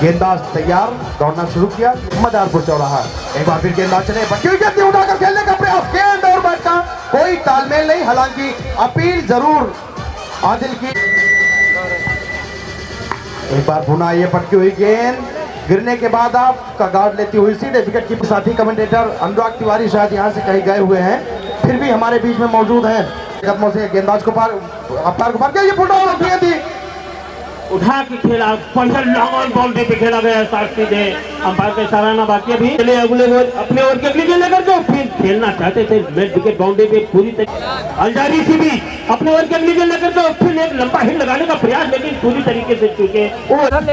गेंदबाज तैयार, दौड़ना शुरू किया, मदारपुर चौराहा। एक बार फिर गेंदबाज चले, गेंद उठाकर खेलने का प्रयास, गेंद और बैट का कोई तालमेल नहीं, हालांकि अपील जरूर आदिल की। एक बार पुनः ये पटकी हुई गेंद गिरने के बाद आपका गार्ड लेती हुई सीधे विकेट कीपर। साथी कमेंटेटर अनुराग तिवारी शायद यहाँ से कहीं गए हुए हैं, फिर भी हमारे बीच में मौजूद हैं। कदमों से गेंदबाज को पार, अपार को पार किया, ये फुटबॉल थी, उठा के खेला, बढ़िया लॉन्ग बाउंड्री पे खेला गया, सीधे अंपायर का सराहना। बाकी अभी चले अगले ओवर अपने ओवर के अगली गेंद लेकर के फिर खेलना चाहते थे मिड विकेट बाउंड्री पे पूरी तरीके। अलजारी सी भी अपने ओवर के अगली गेंद लेकर के फिर एक लंबा हिट लगाने का प्रयास, लेकिन पूरी तरीके से चूके।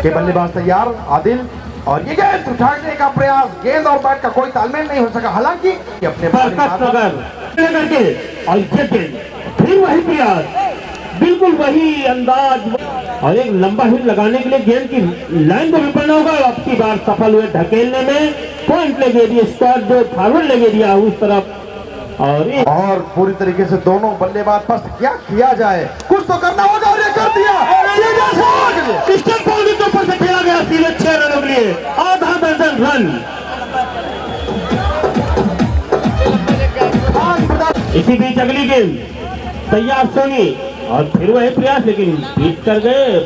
के बल्लेबाज तैयार आदिल, और ये गेंद उठाने का प्रयास, गेंद और बैट का कोई तालमेल नहीं हो सका, हालांकि अपने लेकर के और ये गेंद फिर वही प्रयास, बिल्कुल वही अंदाज, और एक लंबा हिट लगाने के लिए गेंद की लाइन को भी पढ़ना होगा। अब की बार सफल हुए ढकेलने में, पॉइंट लगे दिए, स्क्वाड जो फॉरवर्ड लगे दिया उस तरफ, और पूरी तरीके से दोनों बल्लेबाज पर क्या किया जाए, कुछ तो करना होगा, और ये कर दिया। बाउंड्री के ऊपर से खेला गया सीधे 6 रनों के लिए, आधा दर्जन रन। इसी बीच अगली गेंद तैयार सोनी, और फिर वही प्रयास, लेकिन बीट कर गए।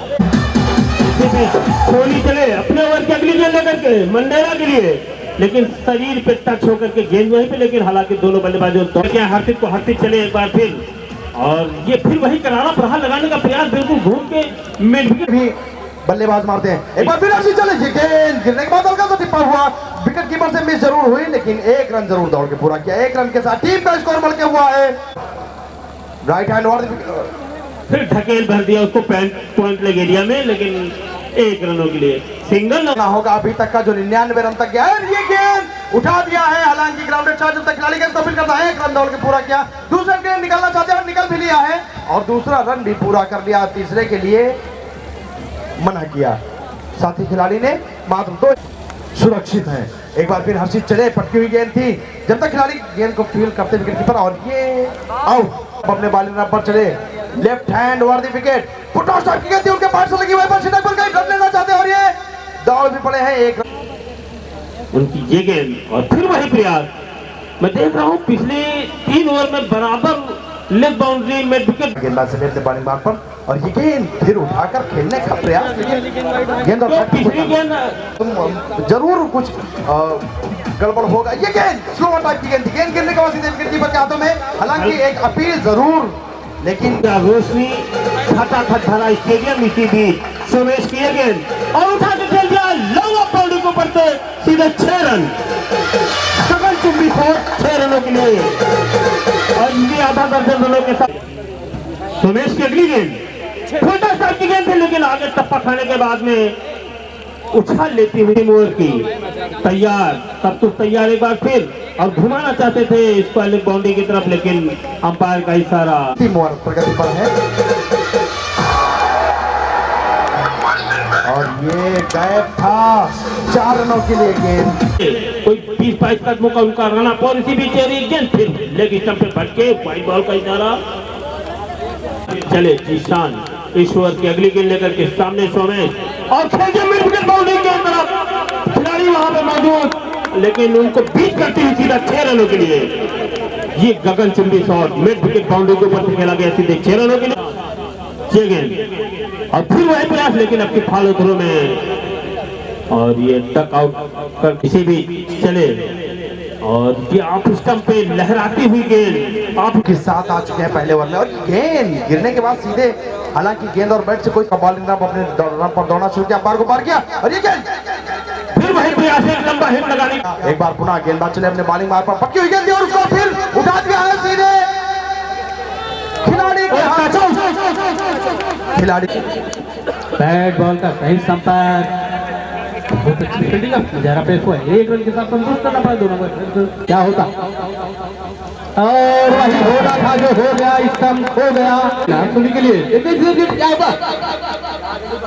सोनी चले अपने ओवर की अगली गेंद लेकर के मंडेरा के लिए, लेकिन शरीर पे टच होकर के गेंद वहीं पे, लेकिन हालांकि दोनों बल्लेबाजों हर्षित को हर्षित चले एक बार फिर, और ये फिर वही करारा प्रहार लगाने का प्रयास, बिल्कुल घूम के मिड विकेट भी बल्लेबाज मारते हैं। एक बार फिर हर्षित चले, गेंद गिरने के बाद हल्का सा टिप्पा हुआ, विकेट कीपर से मिस जरूर हुई, लेकिन एक रन जरूर दौड़ के पूरा किया। एक रन के साथ टीम का स्कोर बढ़ के हुआ है। राइट हैंड और फिर ढकेल भर दिया उसको पॉइंट लगे एरिया में, लेकिन 1 रनों के लिए सिंगल ना होगा अभी तक का जो 99 रन तक गया है। ये गेंद उठा दिया है, हालांकि ग्राउंडेड चार्ज जब तक खिलाड़ी गेंद तब्दील करता है, 1 रन दौड़ के पूरा किया। दूसरा गेंद निकालना चाहते हैं, निकल भी लिया है, और दूसरा रन भी पूरा कर लिया। तीसरे के लिए मना किया साथी खिलाड़ी ने, मात्र 2 सुरक्षित है। एक बार फिर हर्षित चले, पटकी हुई गेंद थी, जब तक खिलाड़ी गेंद को फील्ड करते विकेट कीपर, और ये आउट। अपने बॉलिंग पर चले, left hand over the wicket, football shot की गेंद थी, उनके पास से लगी, वहीं पर छिटक पर गई, रन लेना चाहते हैं, और ये दौड़ भी पड़े हैं। एक उनकी ये गेंद और फिर वही प्रयास, मैं देख रहा हूँ पिछले 3 ओवर में बराबर लेग बाउंड्री में विकेट। गेंदबाज से लेते बॉलिंग मार्क पर, और ये गेंद फिर उठाकर खेलने का प्रयास, लेकिन गेंद और पिछली गेंद जरूर कुछ गड़बड़ होगा। ये गेंद स्लो टाइप की गेंद थी, गेंद गिरने के बाद सीधे विकेट कीपर के हाथों में, हालांकि एक अपील जरूर, लेकिन रोशनी खटाखट भरा स्टेडियम। इसी बीच सोमेश की ये गेंद और उठा के खेल दिया लॉन्ग ऑफ बाउंड्री को पड़ते सीधे 6 रन, सगन चुंबी 6 रनों के लिए, और इनकी आधा दर्जन रनों के साथ। सोमेश की अगली गेंद छोटा स्टार्ट की गेंद थी, लेकिन आगे टप्पा खाने के बाद में उछाल लेती हुई मोर की तैयार, सब कुछ तैयार एक बार फिर, और घुमाना चाहते थे इसको लेग बाउंड्री की तरफ, लेकिन अंपायर का इशारा। मोर प्रगति पर है, और ये गैप था 4 रनों के लिए गेंद। कोई 20-22 कदमों का उनका रन अप, और इसी बीच गेंद फिर लेग स्टंप पे भटके, वाइड बॉल का इशारा। चले जीशान इस ओवर की अगली गेंद लेकर के सामने सोमेश, और खेल मिड विकेट बाउंड्री के तरफ, खिलाड़ी वहां पे मौजूद, लेकिन उनको बीट करती हुई सीधा 6 रनों के लिए। ये गगन चुंबी शॉट मिड विकेट बाउंड्री के ऊपर से खेला गया सीधे 6 रनों के लिए। गेंद और फिर वही प्रयास, लेकिन अब की फॉलो थ्रो में, और ये टक आउट कर किसी भी चले, और ये ऑफ स्टंप पे लहराती हुई गेंद आप के साथ आ चुके हैं पहले ओवर में, और गेंद गिरने के बाद सीधे, हालांकि गेंद और बैट से कोई बॉलिंग ना, अपने रन पर दौड़ना शुरू किया, पार को पार किया, और ये गेंद फिर वही प्रयास, एक लंबा हिट लगाने। एक बार पुनः गेंदबाज चले अपने बॉलिंग मार्क पर, पक्की हुई गेंद थी, और उसको फिर उठा दिया है सीधे खिलाड़ी के हाथ। खिलाड़ी बैट बॉल का सही संपर्क, बहुत अच्छी फील्डिंग, नजारा पेश हुआ, 1 रन के साथ संतुष्ट करना पड़ा दोनों को। क्या होता, और वही होना था जो हो गया, स्टंप हो गया के लिए। क्या होगा,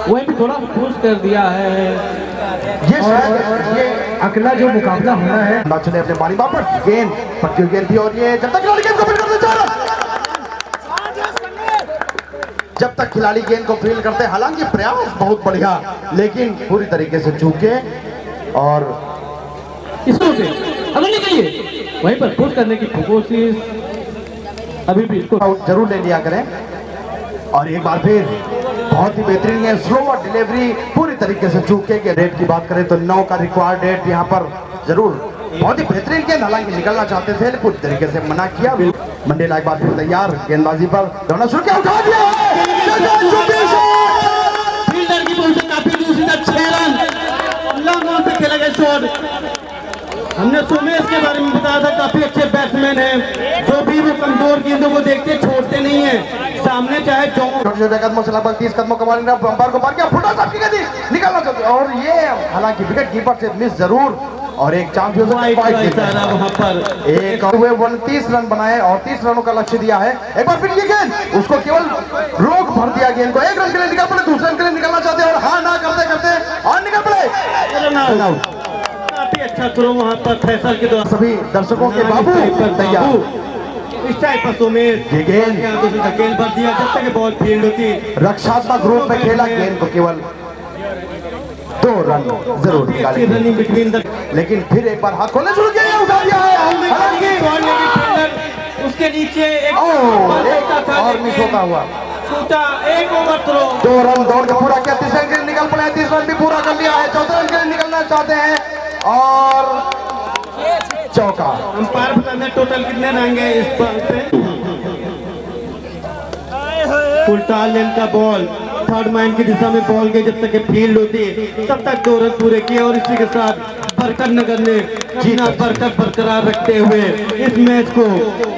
वही भी थोड़ा पुश कर दिया है। ये शायद ये अगला जो मुकाबला होना है, चले अपने बॉलिंग मार्क पर, गेंद पक्की हुई गेंद थी, और ये जब तक खिलाड़ी गेंद को पिट करते जब तक खिलाड़ी गेंद को फील्ड करते हैं, हालांकि प्रयास बहुत बढ़िया, लेकिन पूरी तरीके से चूके और इसको से अगर निकलिए वहीं पर पुश करने की कोशिश अभी भी इसको आउट जरूर ले लिया करें। और एक बार फिर बहुत ही बेहतरीन है, स्लो और डिलीवरी पूरी तरीके से चूके के रेट की बात करें तो 9 का रिक्वायर्ड रेट यहाँ पर जरूर बहुत ही बेहतरीन गेंद, हालांकि निकलना चाहते थे लेकिन पूरी तरीके से मना किया। मंडेला एक बार फिर तैयार गेंदबाजी पर दौड़ना शुरू किया, उठा दिया फील्डर की पोजीशन काफी दूसरी तरफ 6 रन लॉन्ग ऑन पे खेला गया शॉट। हमने सोमेश के बारे में बताया था, काफी अच्छे बैट्समैन हैं, जो भी वो कमजोर गेंदों को देखते छोड़ते नहीं है, सामने चाहे जो छोटे छोटे कदमों से लगभग 30 कदमों का मारेंगे, बम्पर को मार के फुटा सा निकलना चाहते और ये हालांकि विकेट कीपर से मिस जरूर और एक चांस हो सकता है वहां पर एक हुए 29 रन बनाए और 30 रनों का लक्ष्य दिया है। एक बार फिर ये गेंद उसको केवल रोक भर दिया गेंद को, 1 रन के लिए निकल पड़े, दूसरे रन के लिए निकलना चाहते हैं और हाँ ना करते करते और निकल पड़े। काफी अच्छा थ्रो वहां पर फैसल के द्वारा सभी दर्शकों के बाबू तैयार, इस टाइप पर सोमेश ये गेंद गेंद भर दिया, जब तक बॉल फील्ड होती रक्षात्मक रूप में खेला, गेंद को केवल 2 रन जरूर निकाले, रनिंग बिटवीन द लेकिन फिर एक बार हाथ खोलने शुरू किया, उठा दिया है उसके नीचे एक और मिस होता हुआ छूटा, एक ओवर थ्रो 2 रन दौड़ के पूरा किया, 30 रन के लिए निकल पड़े, 30 रन भी पूरा कर लिया है, 14 रन के लिए निकलना चाहते हैं और चौका। अंपायर बताने टोटल कितने रहेंगे इस बॉल पे। उल्टा लेन का बॉल थर्ड मैन की दिशा में बॉल गई, जब तक फील्ड होती तब तक 2 रन पूरे किए और इसी के साथ बरकत नगर ने अपना बरकत बरकरार रखते हुए इस मैच को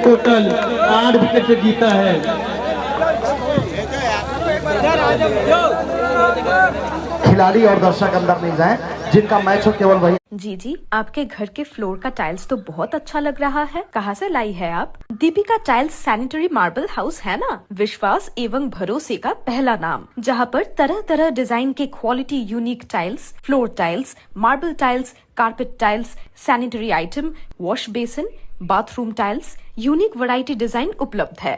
टोटल 8 विकेट से जीता है। खिलाड़ी और दर्शक अंदर नहीं जाएं, जिनका मैच हो केवल वही। जी, आपके घर के फ्लोर का टाइल्स तो बहुत अच्छा लग रहा है। कहाँ से लाई है आप? Deepika tiles sanitary marble house है ना, विश्वास एवं भरोसे का पहला नाम, जहाँ पर तरह तरह डिजाइन के quality unique tiles, floor tiles, marble tiles, carpet tiles, sanitary item, wash basin, bathroom tiles, unique variety design उपलब्ध है।